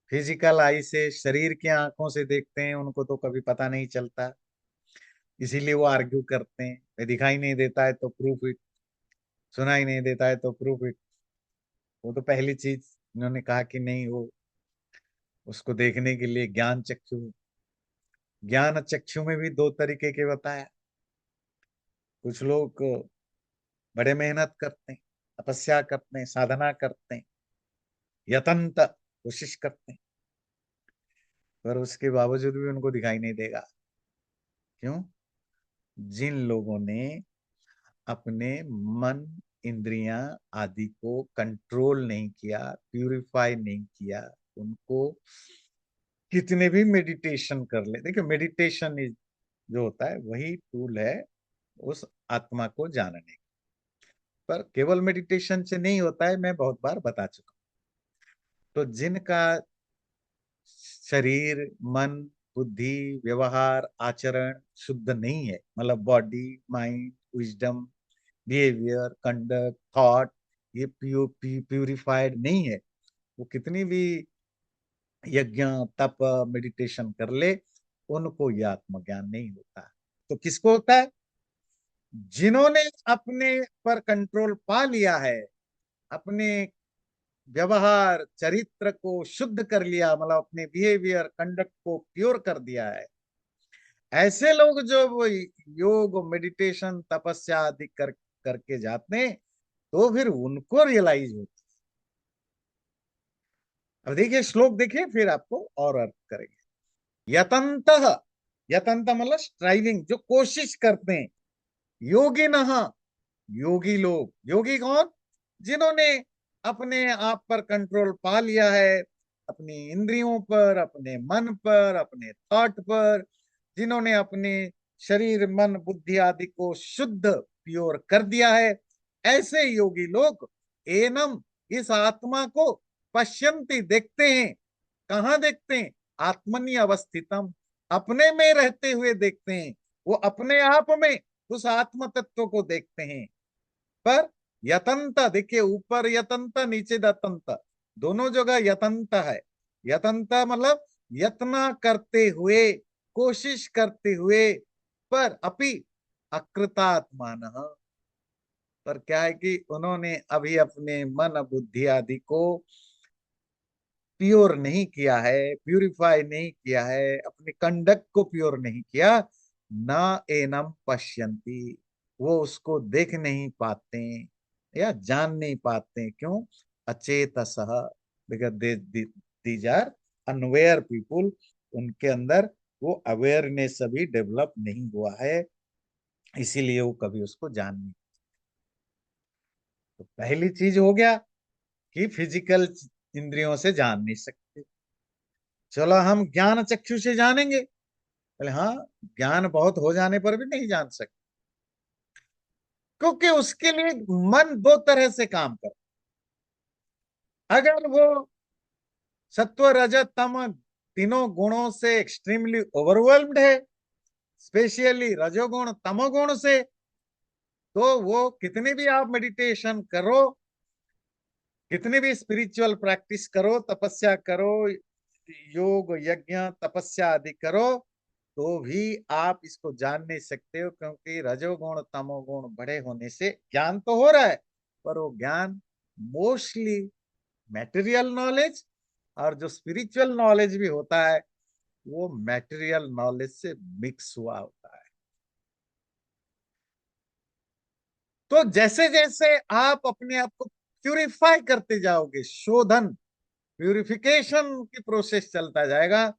फिजिकल आई से, शरीर की आंखों से देखते हैं, उनको तो कभी पता नहीं चलता, इसीलिए वो आर्ग्यू करते हैं, "ये दिखाई नहीं देता है तो प्रूफ इट, सुनाई नहीं देता है तो प्रूफ इट"। वो तो पहली चीज उन्होंने कहा कि नहीं, वो उसको देखने के लिए ज्ञान चक्षु। ज्ञान चक्षु में भी दो तरीके के बताया। कुछ लोग बड़े मेहनत करते हैं, तपस्या करते हैं, साधना करते हैं, यतंत कोशिश करते हैं, पर उसके बावजूद भी उनको दिखाई नहीं देगा। क्यों? जिन लोगों ने अपने मन, इंद्रियां आदि को कंट्रोल नहीं किया, प्यूरिफाई नहीं किया, उनको कितने भी मेडिटेशन कर ले, देखिए मेडिटेशन जो होता है वही टूल है उस आत्मा को जानने का। पर केवल मेडिटेशन से नहीं होता है, मैं बहुत बार बता चुका हूं। तो जिनका शरीर, मन, बुद्धि, व्यवहार, आचरण शुद्ध नहीं है, मतलब body, mind, wisdom, behaviour, conduct, thought, ये प्यूरिफाइड नहीं है, वो कितनी भी यज्ञ, तप, मेडिटेशन कर ले, उनको यह आत्मज्ञान नहीं होता। तो किसको होता है? जिन्होंने अपने पर कंट्रोल पा लिया है, अपने व्यवहार चरित्र को शुद्ध कर लिया, मतलब अपने बिहेवियर कंडक्ट को प्योर कर दिया है, ऐसे लोग जो वो योग मेडिटेशन तपस्या आदि करके जाते हैं, तो फिर उनको रियलाइज होता है। अब देखिए श्लोक देखिए, फिर आपको और अर्थ करेंगे। यतंत, यतंत मतलब स्ट्राइविंग, जो कोशिश करते हैं। योगी नहा, योगी लोग, योगी कौन? जिन्होंने अपने आप पर कंट्रोल पा लिया है, अपनी इंद्रियों पर, अपने मन पर, अपने थॉट पर, जिन्होंने अपने शरीर मन बुद्धि आदि को शुद्ध प्योर कर दिया है, ऐसे योगी लोग एनम, इस आत्मा को पश्यन्ति, देखते हैं। कहाँ देखते हैं? आत्मनि अवस्थितम, अपने में रहते हुए देखते हैं। वो अपने आप में उस आत्म तत्व को देखते हैं। पर यतंत, देखिए ऊपर यतंत नीचे दतंत, दोनों जगह यतंत है। यतंत मतलब यत्न करते हुए, कोशिश करते हुए, पर अपि अकृतात्मान, पर क्या है कि उन्होंने अभी अपने मन बुद्धि आदि को प्योर नहीं किया है, प्यूरिफाई नहीं किया है, अपने कंडक्ट को प्योर नहीं किया। ना एनम पश्यंती, वो उसको देख नहीं पाते या जान नहीं पाते। क्यों? अचेतसः, because these are unaware people, उनके अंदर वो अवेयरनेस अभी डेवलप नहीं हुआ है, इसीलिए वो कभी उसको जान नहीं। तो पहली चीज हो गया कि फिजिकल इंद्रियों से जान नहीं सकते। चलो हम ज्ञान चक्षु से जानेंगे। बोले हाँ, ज्ञान बहुत हो जाने पर भी नहीं जान सकते, क्योंकि उसके लिए मन दो तरह से काम कर। अगर वो सत्व रजत तम तीनों गुणों से एक्सट्रीमली ओवरवेल्म्ड है, स्पेशली रजोगुण तमोगुण से, तो वो कितने भी आप मेडिटेशन करो, कितनी भी स्पिरिचुअल प्रैक्टिस करो, तपस्या करो, योग यज्ञ तपस्या आदि करो, तो भी आप इसको जान नहीं सकते हो, क्योंकि रजोगुण तमोगुण बड़े होने से ज्ञान तो हो रहा है, पर वो ज्ञान मोस्टली मैटेरियल नॉलेज, और जो स्पिरिचुअल नॉलेज भी होता है वो मैटेरियल नॉलेज से मिक्स हुआ होता है। तो जैसे जैसे आप अपने आप को प्यूरिफाई करते जाओगे, शोधन प्यूरिफिकेशन की प्रोसेस चलता जाएगा,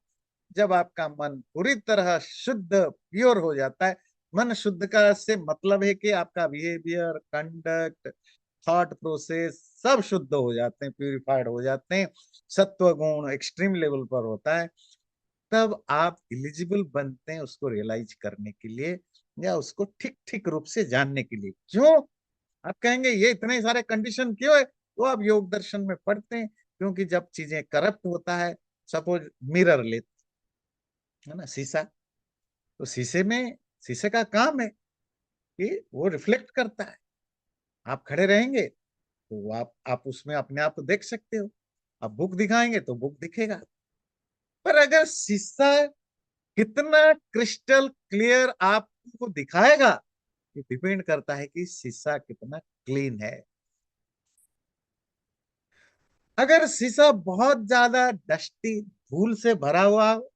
जब आपका मन पूरी तरह शुद्ध प्योर हो जाता है। मन शुद्ध का से मतलब है कि आपका बिहेवियर कंडक्ट थॉट प्रोसेस सब शुद्ध हो जाते हैं, प्यूरिफाइड हो जाते हैं, सत्व गुण एक्सट्रीम लेवल पर होता है। तब आप एलिजिबल बनते हैं उसको रियलाइज करने के लिए, या उसको ठीक ठीक रूप से जानने के लिए। क्यों? आप कहेंगे ये इतने सारे कंडीशन क्यों है? वो आप योग दर्शन में पढ़ते हैं। क्योंकि जब चीजें करप्ट होता है, सपोज मिरर लेते है ना, शीशा, तो शीशे में, शीशे का काम है कि वो रिफ्लेक्ट करता है। आप खड़े रहेंगे तो आप उसमें अपने आप को देख सकते हो, आप बुक दिखाएंगे तो बुक दिखेगा। पर अगर शीशा कितना क्रिस्टल क्लियर आपको दिखाएगा, ये डिपेंड करता है कि शीशा कितना क्लीन है। अगर शीशा बहुत ज्यादा डस्टी, धूल से भरा हुआ हो,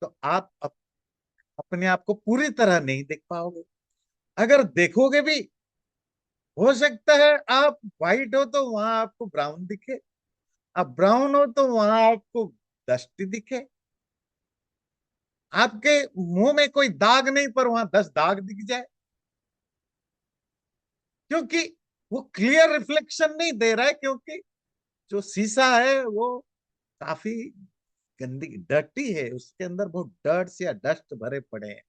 तो आप अपने आप को पूरी तरह नहीं देख पाओगे। अगर देखोगे भी, हो सकता है आप व्हाइट हो तो वहां आपको ब्राउन दिखे, आप ब्राउन हो तो वहां आपको डस्टी दिखे, आपके मुंह में कोई दाग नहीं पर वहां 10 दाग दिख जाए, क्योंकि वो क्लियर रिफ्लेक्शन नहीं दे रहा है, क्योंकि जो शीशा है वो काफी गंदी डर्टी है, उसके अंदर बहुत डर्ट्स या डस्ट भरे पड़े हैं।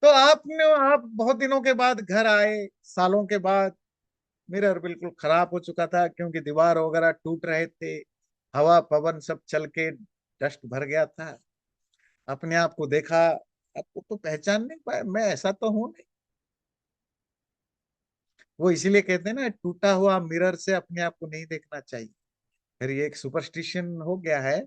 तो आप बहुत दिनों के बाद घर आए, सालों के बाद, मिरर बिल्कुल खराब हो चुका था, क्योंकि दीवार वगैरह टूट रहे थे, हवा पवन सब चल के डस्ट भर गया था। अपने आप को देखा, आपको तो पहचान नहीं पाया, मैं ऐसा तो हूं नहीं। वो इसीलिए कहते हैं ना, टूटा हुआ मिरर से अपने आप को नहीं देखना चाहिए। फिर ये एक सुपरस्टिशन हो गया है,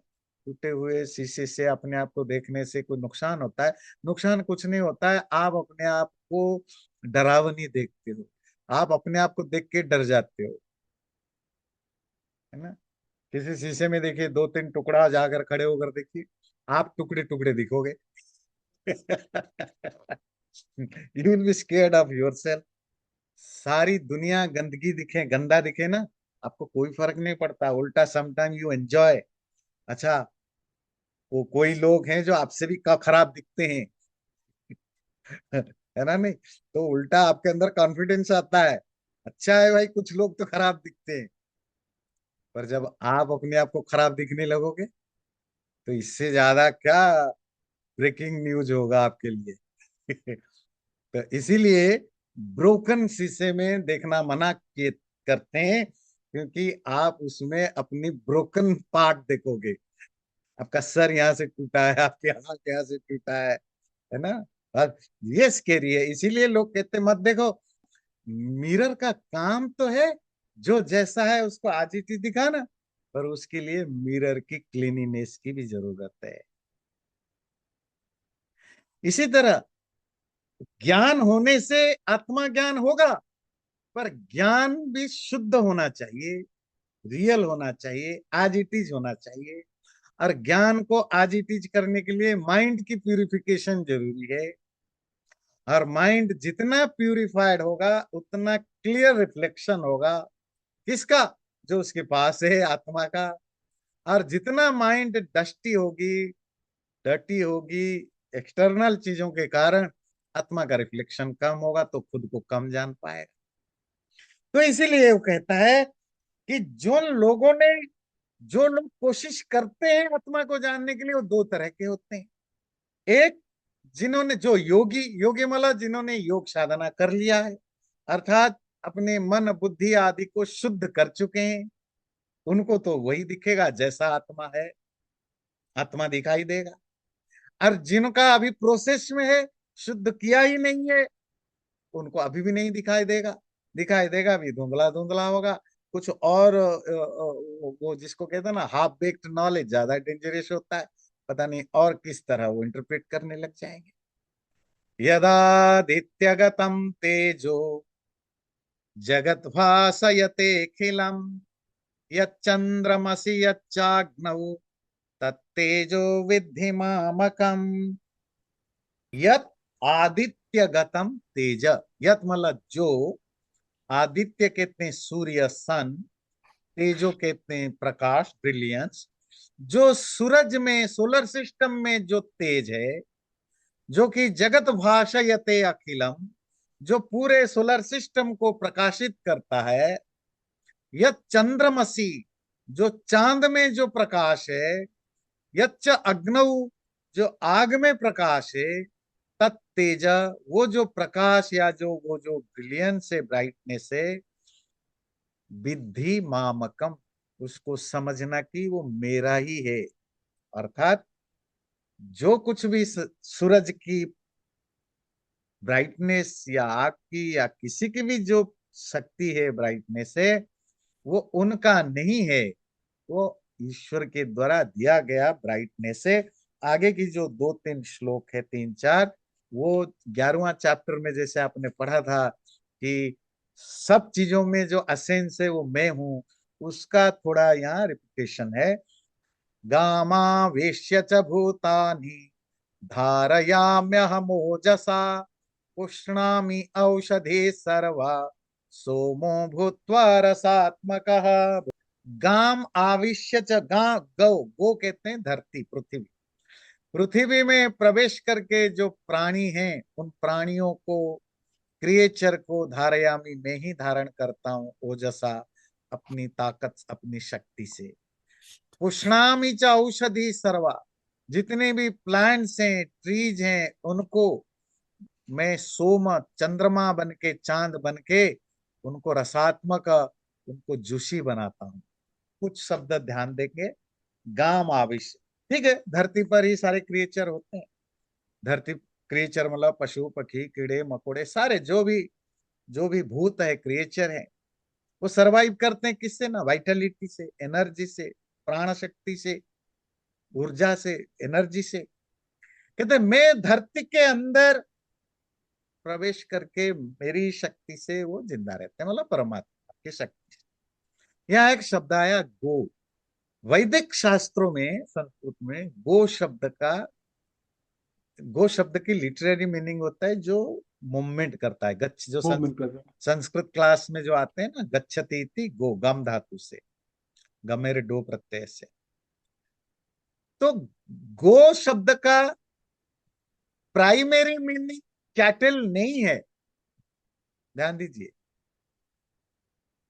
टूटे हुए शीशे से अपने आप को देखने से कोई नुकसान होता है? नुकसान कुछ नहीं होता है, आप अपने आप को डरावनी देखते हो। आप अपने आप को देख के डर जाते हो, है ना। किसी शीशे में देखिए, दो तीन टुकड़ा जाकर खड़े होकर देखिए, आप टुकड़े टुकड़े दिखोगे। You will be scared of yourself. सारी दुनिया गंदगी दिखे, गंदा दिखे ना, आपको कोई फर्क नहीं पड़ता, उल्टा समटाइम यू एंजॉय। अच्छा, वो कोई लोग हैं जो आपसे भी खराब दिखते हैं, है ना, नहीं तो उल्टा आपके अंदर कॉन्फिडेंस आता है, अच्छा है भाई, कुछ लोग तो खराब दिखते हैं। पर जब आप अपने आप को खराब दिखने लगोगे, तो इससे ज्यादा क्या ब्रेकिंग न्यूज होगा आपके लिए। तो इसीलिए ब्रोकन शीशे में देखना मना किए करते हैं, क्योंकि आप उसमें अपनी ब्रोकन पार्ट देखोगे। आपका सर यहाँ से टूटा है, आपके हाथ यहाँ से टूटा है ना। और ये स्केरी है, इसीलिए लोग कहते हैं, मत देखो। मिरर का काम तो है जो जैसा है उसको आज ही दिखाना, पर उसके लिए मिरर की क्लीनिनेस की भी जरूरत है। इसी तरह ज्ञान होने से आत्मा ज्ञान होगा, पर ज्ञान भी शुद्ध होना चाहिए, रियल होना चाहिए, आज इट इज होना चाहिए। और ज्ञान को आज इट इज करने के लिए माइंड की प्यूरिफिकेशन जरूरी है। और माइंड जितना प्यूरिफाइड होगा, उतना क्लियर रिफ्लेक्शन होगा, किसका? जो उसके पास है, आत्मा का। और जितना माइंड डस्टी होगी, डर्टी होगी, एक्सटर्नल चीजों के कारण, आत्मा का रिफ्लेक्शन कम होगा, तो खुद को कम जान पाएगा। तो इसीलिए वो कहता है कि जो लोग कोशिश करते हैं आत्मा को जानने के लिए, वो दो तरह के होते हैं। एक, जिन्होंने जो योगी, योगी मतलब जिन्होंने योग साधना कर लिया है, अर्थात अपने मन बुद्धि आदि को शुद्ध कर चुके हैं, उनको तो वही दिखेगा जैसा आत्मा है, आत्मा दिखाई देगा। और जिनका अभी प्रोसेस में है, शुद्ध किया ही नहीं है, उनको अभी भी नहीं दिखाई देगा, दिखाई देगा भी धुंधला धुंधला होगा। कुछ और वो जिसको कहते हैं ना, हाफ बेक्ड नॉलेज ज्यादा डेंजरस होता है, पता नहीं और किस तरह वो इंटरप्रेट करने लग जाएंगे। यदादित्यगतम तेजो जगत भासयतेऽखिलम् यच्चंद्रमसि यच्चाग्नौ तत्तेजो विद्धि मामकम्। यत आदित्यगतम तेज, यत मतलब जो, आदित्य कहते हैं सूर्य सन, तेजो कहते हैं प्रकाश ब्रिलियंस, जो सूरज में सोलर सिस्टम में जो तेज है, जो कि जगत भाषयते अखिलम, जो पूरे सोलर सिस्टम को प्रकाशित करता है। यह चंद्रमसी, जो चांद में जो प्रकाश है। यच्च अग्नौ, जो आग में प्रकाश है। तत्तेज, वो जो प्रकाश या जो वो जो ब्रिलियंस है, ब्राइटनेस है। विद्धि मामकम, उसको समझना कि वो मेरा ही है। अर्थात जो कुछ भी सूरज की ब्राइटनेस या आग की या किसी की भी जो शक्ति है, ब्राइटनेस है, वो उनका नहीं है, वो ईश्वर के द्वारा दिया गया ब्राइटनेस है। आगे की जो दो तीन श्लोक है, तीन चार, वो 11वां चैप्टर में जैसे आपने पढ़ा था कि सब चीजों में जो असेंस है वो मैं हूं, उसका थोड़ा यहाँ रिपीटेशन है। गामा वेश्य च भूतानि धारयाम्यहमोजसा पुष्णामि औषधे सर्वा सोमो भूत्वा रसात्मकः। गाम आविश्य च, गा गौ, गो कहते हैं धरती, पृथ्वी। पृथ्वी में प्रवेश करके जो प्राणी हैं, उन प्राणियों को, क्रिएचर को धारयामी, मैं ही धारण करता हूं ओजसा, अपनी ताकत अपनी शक्ति से। पुष्णामि च औषधि सर्वा, जितने भी प्लांट्स हैं, ट्रीज हैं, उनको मैं सोम, चंद्रमा बन के, चांद बन के उनको रसात्मक, उनको जुशी बनाता हूँ। कुछ शब्द ध्यान देंगे। गाम आविष्य, ठीक है, धरती पर ही सारे क्रिएचर होते हैं। धरती क्रिएचर मतलब पशु पक्षी कीड़े मकोड़े, सारे जो भी भूत है, क्रिएचर है, वो सरवाइव करते हैं किससे ना, वाइटलिटी से, एनर्जी से, प्राण शक्ति से, ऊर्जा से, एनर्जी से। कहते हैं मैं धरती के अंदर प्रवेश करके मेरी शक्ति से वो जिंदा रहते हैं, मतलब परमात्मा की शक्ति से। यहाँ एक शब्द आया गो। वैदिक शास्त्रों में, संस्कृत में गो शब्द की लिटरेरी मीनिंग होता है जो मूवमेंट करता है, गच्छ, जो मूवमेंट कर रहा है। संस्कृत क्लास में जो आते हैं ना, गच्छति इति गो, गम धातु से, गमेर डो प्रत्यय से। तो गो शब्द का प्राइमरी मीनिंग कैटल नहीं है, ध्यान दीजिए।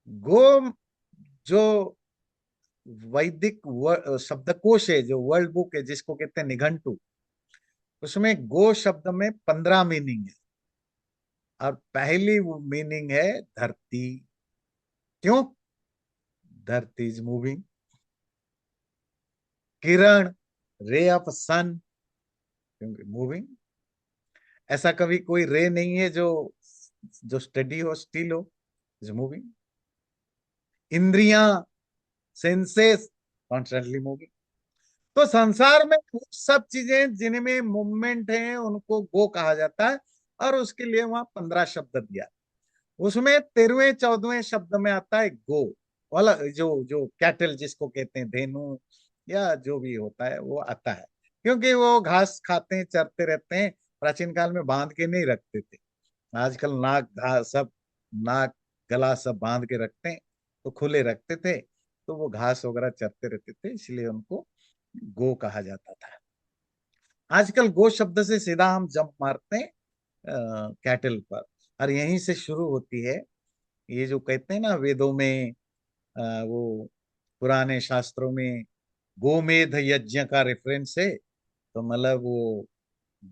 गो जो वैदिक शब्दकोश है, जो वर्ल्ड बुक है जिसको कहते हैं निघंटु, उसमें गो शब्द में 15 मीनिंग है, और पहली मीनिंग है धरती। क्यों? धरती is moving. Kiran, ray of सन, क्योंकि मूविंग। ऐसा कभी कोई रे नहीं है जो जो स्टडी हो, स्टिल हो, इज मूविंग। इंद्रियां, सेंसेस, कॉन्स्टेंटली मूविंग। तो संसार में वो सब चीजें जिनमें मूवमेंट है उनको गो कहा जाता है, और उसके लिए वहां 15 शब्द दिया। उसमें 13वें 14वें शब्द में आता है गो वाला, जो जो कैटल जिसको कहते हैं, धेनु या जो भी होता है वो आता है, क्योंकि वो घास खाते हैं, चरते रहते हैं। प्राचीन काल में बांध के नहीं रखते थे, आजकल नाक घास सब, नाक गला सब बांध के रखते हैं, तो खुले रखते थे, तो वो घास वगैरह चरते रहते थे, इसलिए उनको गो कहा जाता था। आजकल गो शब्द से सीधा हम जंप मारते हैं कैटल पर, और यहीं से शुरू होती है ये जो कहते हैं ना वेदों में, वो पुराने शास्त्रों में गोमेध यज्ञ का रेफरेंस है। तो मतलब वो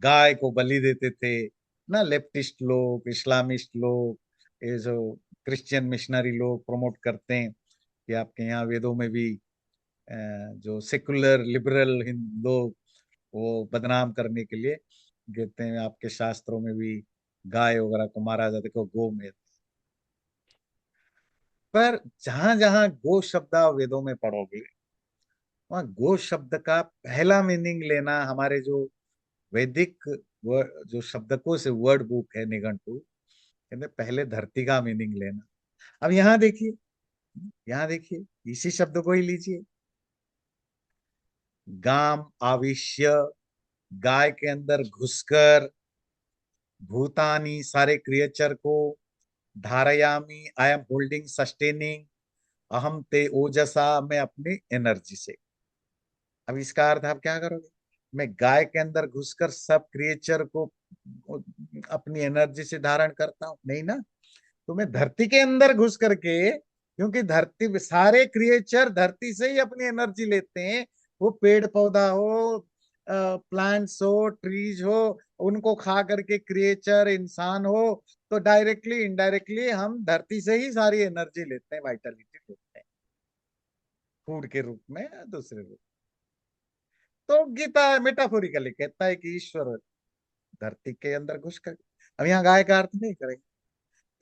गाय को बलि देते थे ना, लेफ्टिस्ट लोग, इस्लामिस्ट लोग, ये जो क्रिश्चियन मिशनरी लोग प्रमोट करते हैं कि आपके यहाँ वेदों में भी जो सेकुलर लिबरल लोग, वो बदनाम करने के लिए कहते हैं आपके शास्त्रों में भी गाय वगैरह को मारा जाता है, देखो गो में। पर जहां जहां गो शब्द आप वेदों में पढ़ोगे, वहां गो शब्द का पहला मीनिंग लेना, हमारे जो वैदिक जो शब्दकोश से वर्ड बुक है निघंटु, कहते पहले धरती का मीनिंग लेना। अब यहाँ देखिए, यहाँ देखिए, इसी शब्द को ही लीजिए, गाम आविश्य, गाय के अंदर घुसकर, भूतानी, सारे क्रिएचर को, धारयामी, आई एम होल्डिंग सस्टेनिंग, अहम ते ओजसा, मैं अपनी एनर्जी से। अब इसका अर्थ आप क्या करोगे? मैं गाय के अंदर घुसकर सब क्रिएचर को अपनी एनर्जी से धारण करता हूं, नहीं ना। तो मैं धरती के अंदर घुस करके, क्योंकि धरती, सारे क्रिएचर धरती से ही अपनी एनर्जी लेते हैं, वो पेड़ पौधा हो, प्लांट्स हो, ट्रीज हो, उनको खा करके क्रिएचर इंसान हो, तो डायरेक्टली इनडायरेक्टली हम धरती से ही सारी एनर्जी लेते हैं, वाइटलिटी लेते हैं, फूड के रूप में या दूसरे रूप। तो गीता मेटाफोरिकली कहता है कि ईश्वर धरती के अंदर घुस कर। अब यहाँ गाय का अर्थ नहीं करेंगे।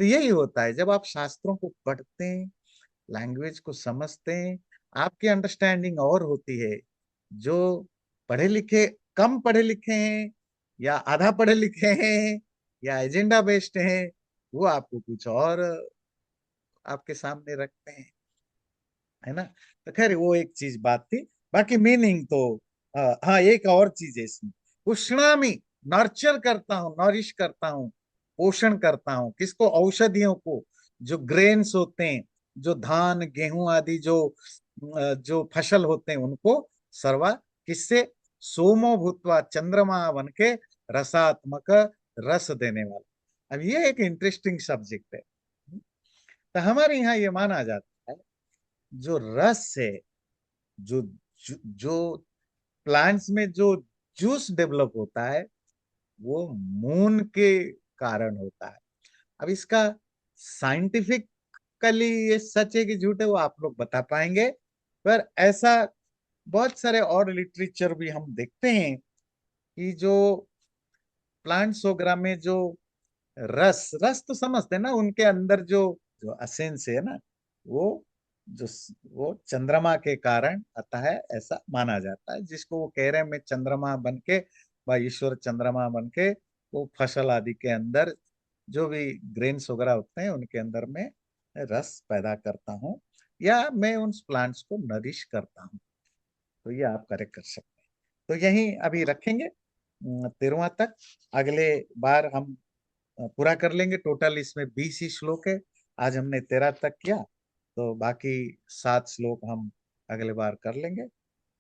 तो यही होता है, जब आप शास्त्रों को पढ़ते हैं, लैंग्वेज को समझते हैं, आपकी अंडरस्टैंडिंग और होती है। जो पढ़े लिखे, कम पढ़े लिखे हैं, या आधा पढ़े लिखे हैं, या एजेंडा बेस्ड हैं, वो आपको कुछ और आपके सामने रखते हैं, है ना। तो खैर वो एक चीज बात थी। बाकी मीनिंग तो हाँ, एक और चीज है इसमें, उष्णामी, नर्चर करता हूँ, नॉरिश करता हूँ, पोषण करता हूँ, किसको? औषधियों को, जो ग्रेन्स होते हैं, जो धान गेहूं आदि जो फसल होते हैं उनको, सर्वा, किससे? सोमो भूतवा, चंद्रमा बन के, रसात्मक, रस देने वाला। अब ये एक इंटरेस्टिंग सब्जेक्ट है। तो हमारे यहाँ ये माना जाता है, जो रस है, जो जो प्लांट्स में जो जूस डेवलप होता है, वो मून के कारण होता है। अब इसका साइंटिफिकली ये सच है कि झूठ है, वो आप लोग बता पाएंगे। पर ऐसा बहुत सारे और लिटरेचर भी हम देखते हैं कि जो प्लांट्स वगैरह में जो रस रस तो समझते हैं ना, उनके अंदर जो जो असेंस है ना, वो जो वो चंद्रमा के कारण आता है, ऐसा माना जाता है। जिसको वो कह रहे हैं मैं चंद्रमा बन के, भाई ईश्वर चंद्रमा बन के वो फसल आदि के अंदर जो भी ग्रेन्स वगैरह होते हैं उनके अंदर में रस पैदा करता हूँ, या मैं उन प्लांट्स को नरिश करता हूँ। तो ये आप करेक्ट कर सकते हैं। तो यही अभी रखेंगे 13वां तक। अगले बार हम पूरा कर लेंगे। टोटल इसमें 20 ही श्लोक है, आज हमने 13 तक किया, तो बाकी 7 श्लोक हम अगले बार कर लेंगे।